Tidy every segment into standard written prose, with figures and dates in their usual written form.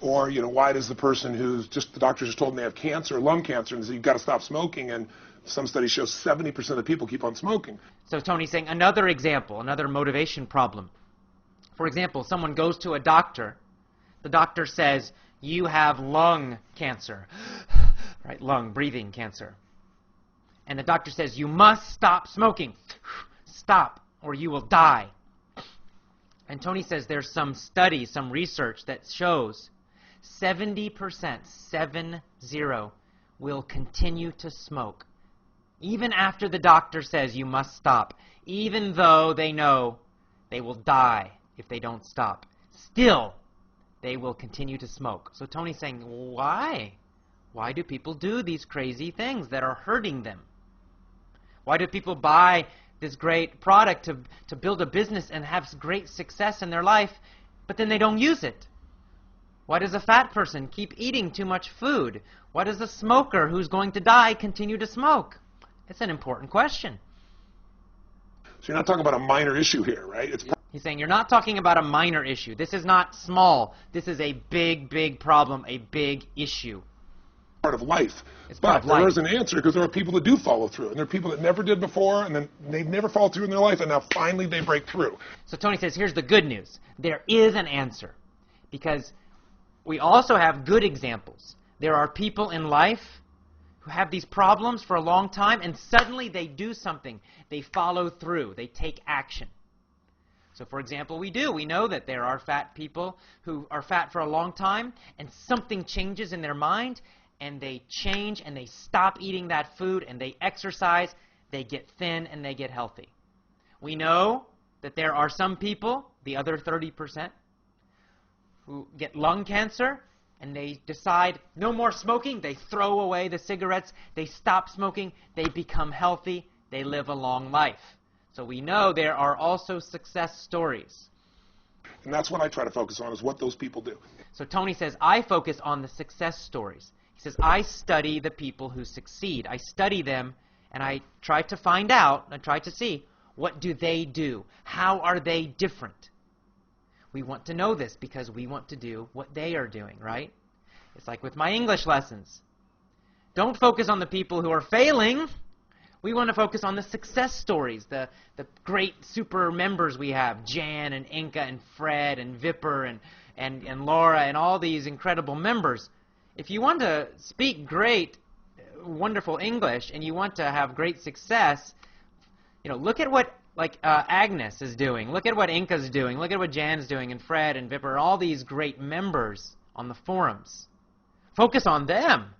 Or, why does the person who's the doctor just told them they have cancer, lung cancer, and said you've got to stop smoking, and some studies show 70% of people keep on smoking. So Tony's saying another example, another motivation problem. For example, someone goes to a doctor. The doctor says, you have lung cancer, right? Lung, breathing cancer. And the doctor says, you must stop smoking. Stop, or you will die. And Tony says there's some study, some research that shows 70%, 70, will continue to smoke, even after the doctor says you must stop, even though they know they will die if they don't stop. Still, they will continue to smoke. So Tony's saying, why? Why do people do these crazy things that are hurting them? Why do people buy this great product to build a business and have great success in their life, but then they don't use it? Why does a fat person keep eating too much food? Why does a smoker who's going to die continue to smoke? It's an important question. So you're not talking about a minor issue here, right? He's saying you're not talking about a minor issue. This is not small. This is a big, big problem, a big issue. Part of life. But there is an answer, because there are people that do follow through, and there are people that never did before, and then they've never followed through in their life, and now finally they break through. So Tony says, here's the good news. There is an answer, because we also have good examples. There are people in life who have these problems for a long time, and suddenly they do something. They follow through. They take action. So, for example, we know that there are fat people who are fat for a long time, and something changes in their mind, and they change, and they stop eating that food, and they exercise, they get thin, and they get healthy. We know that there are some people, the other 30%, who get lung cancer, and they decide no more smoking. They throw away the cigarettes. They stop smoking. They become healthy. They live a long life. So we know there are also success stories. And that's what I try to focus on, is what those people do. So Tony says, I focus on the success stories. He says, I study the people who succeed. I study them, and I try to find out, I try to see, what do they do? How are they different? We want to know this because we want to do what they are doing, right? It's like with my English lessons. Don't focus on the people who are failing. We want to focus on the success stories, the great super members we have, Jan and Inka and Fred and Vipper and Laura and all these incredible members. If you want to speak great, wonderful English, and you want to have great success, look at what Agnes is doing. Look at what Inka's doing. Look at what Jan's doing, and Fred and Vipper, all these great members on the forums. Focus on them.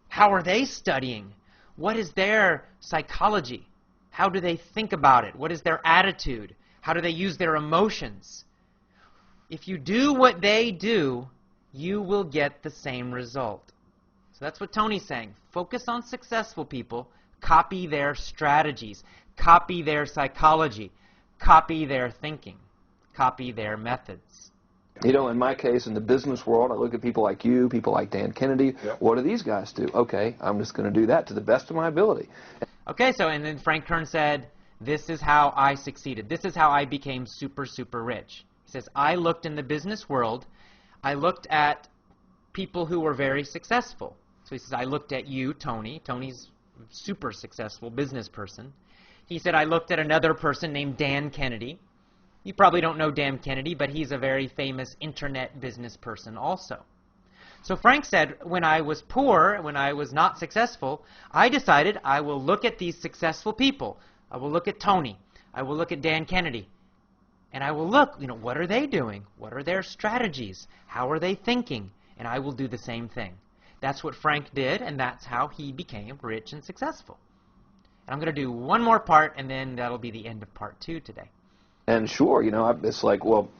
How are they studying? What is their psychology? How do they think about it? What is their attitude? How do they use their emotions? If you do what they do, you will get the same result. So that's what Tony's saying. Focus on successful people. Copy their strategies. Copy their psychology. Copy their thinking. Copy their methods. In my case, in the business world, I look at people like you, people like Dan Kennedy. Yep. What do these guys do? Okay, I'm just going to do that to the best of my ability. Okay, and then Frank Kern said, this is how I succeeded. This is how I became super, super rich. He says, I looked in the business world. I looked at people who were very successful. So he says, I looked at you, Tony. Tony's a super successful business person. He said, I looked at another person named Dan Kennedy. You probably don't know Dan Kennedy, but he's a very famous internet business person also. So Frank said, when I was poor, when I was not successful, I decided I will look at these successful people. I will look at Tony. I will look at Dan Kennedy. And I will look, what are they doing? What are their strategies? How are they thinking? And I will do the same thing. That's what Frank did, and that's how he became rich and successful. And I'm going to do one more part, and then that'll be the end of part 2 today. And sure, it's like, well,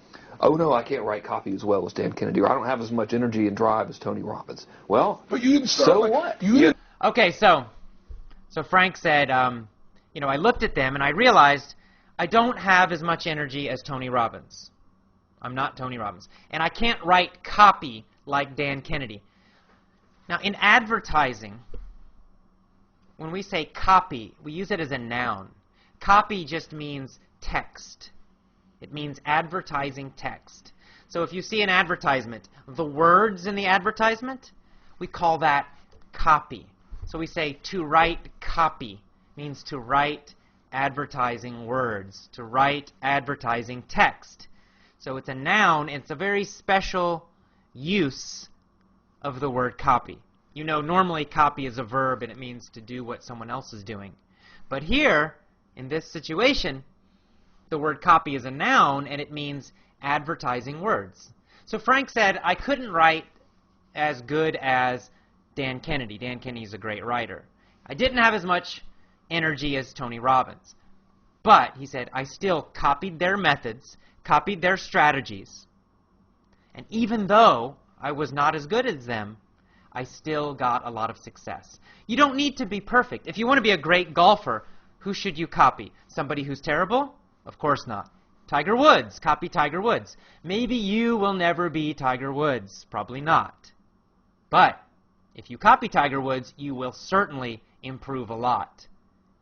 oh no, I can't write copy as well as Dan Kennedy, or I don't have as much energy and drive as Tony Robbins. Well, but you didn't start. So what? Okay, so Frank said, I looked at them and I realized I don't have as much energy as Tony Robbins. I'm not Tony Robbins, and I can't write copy like Dan Kennedy. Now, in advertising, when we say copy, we use it as a noun. Copy just means text. It means advertising text. So if you see an advertisement, the words in the advertisement, we call that copy. So we say to write copy means to write advertising words, to write advertising text. So it's a noun, and it's a very special use of the word copy. You know, normally copy is a verb and it means to do what someone else is doing. But here, in this situation, the word copy is a noun and it means advertising words. So Frank said, I couldn't write as good as Dan Kennedy. Dan Kennedy is a great writer. I didn't have as much energy as Tony Robbins. But, he said, I still copied their methods, copied their strategies. And even though I was not as good as them, I still got a lot of success. You don't need to be perfect. If you want to be a great golfer, who should you copy? Somebody who's terrible? Of course not. Tiger Woods. Copy Tiger Woods. Maybe you will never be Tiger Woods. Probably not. But if you copy Tiger Woods, you will certainly improve a lot.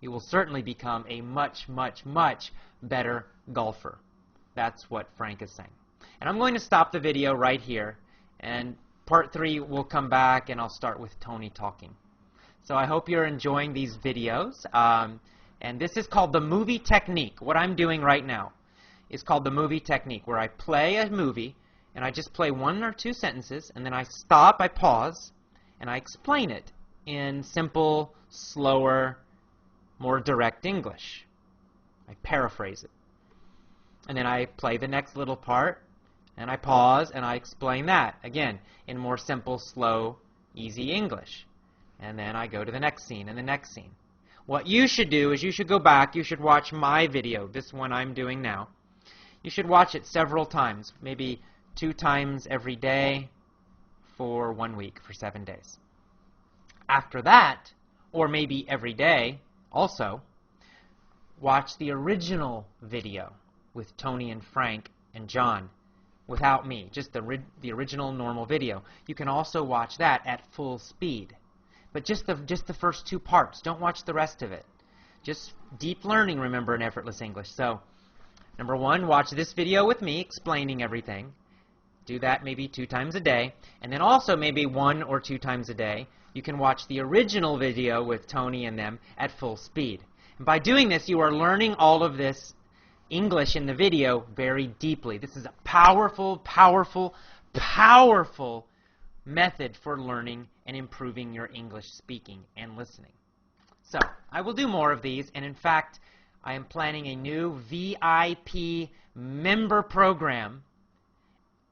You will certainly become a much, much, much better golfer. That's what Frank is saying. And I'm going to stop the video right here. And part 3 will come back, and I'll start with Tony talking. So I hope you're enjoying these videos. And this is called the movie technique. What I'm doing right now is called the movie technique, where I play a movie, and I just play 1 or 2 sentences, and then I stop, I pause, and I explain it in simple, slower, more direct English. I paraphrase it. And then I play the next little part, and I pause, and I explain that, again, in more simple, slow, easy English. And then I go to the next scene and the next scene. What you should do is you should go back, you should watch my video, this one I'm doing now. You should watch it several times, maybe 2 times every day for 1 week, for 7 days. After that, or maybe every day also, watch the original video with Tony and Frank and John, without me, just the original normal video. You can also watch that at full speed. But just the first 2 parts. Don't watch the rest of it. Just deep learning, remember, in Effortless English. So, number 1, watch this video with me explaining everything. Do that maybe 2 times a day. And then also maybe 1 or 2 times a day, you can watch the original video with Tony and them at full speed. And by doing this, you are learning all of this English in the video very deeply. This is a powerful, powerful, powerful method for learning and improving your English speaking and listening. So, I will do more of these, and in fact, I am planning a new VIP member program,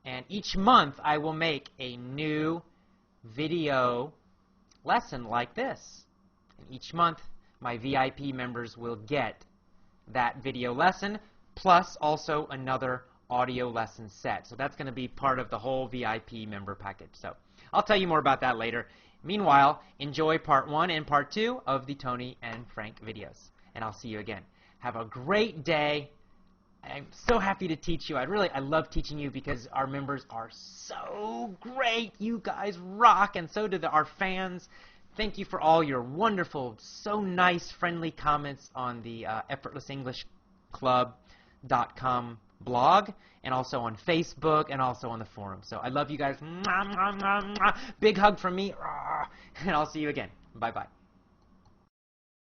and each month I will make a new video lesson like this. And each month, my VIP members will get that video lesson, plus also another audio lesson set. So that's going to be part of the whole VIP member package. So I'll tell you more about that later. Meanwhile, enjoy part 1 and part 2 of the Tony and Frank videos. And I'll see you again. Have a great day. I'm so happy to teach you. I love teaching you because our members are so great. You guys rock, and so do our fans. Thank you for all your wonderful, so nice, friendly comments on the EffortlessEnglishClub.com blog, and also on Facebook, and also on the forum. So I love you guys. Big hug from me, and I'll see you again. Bye-bye.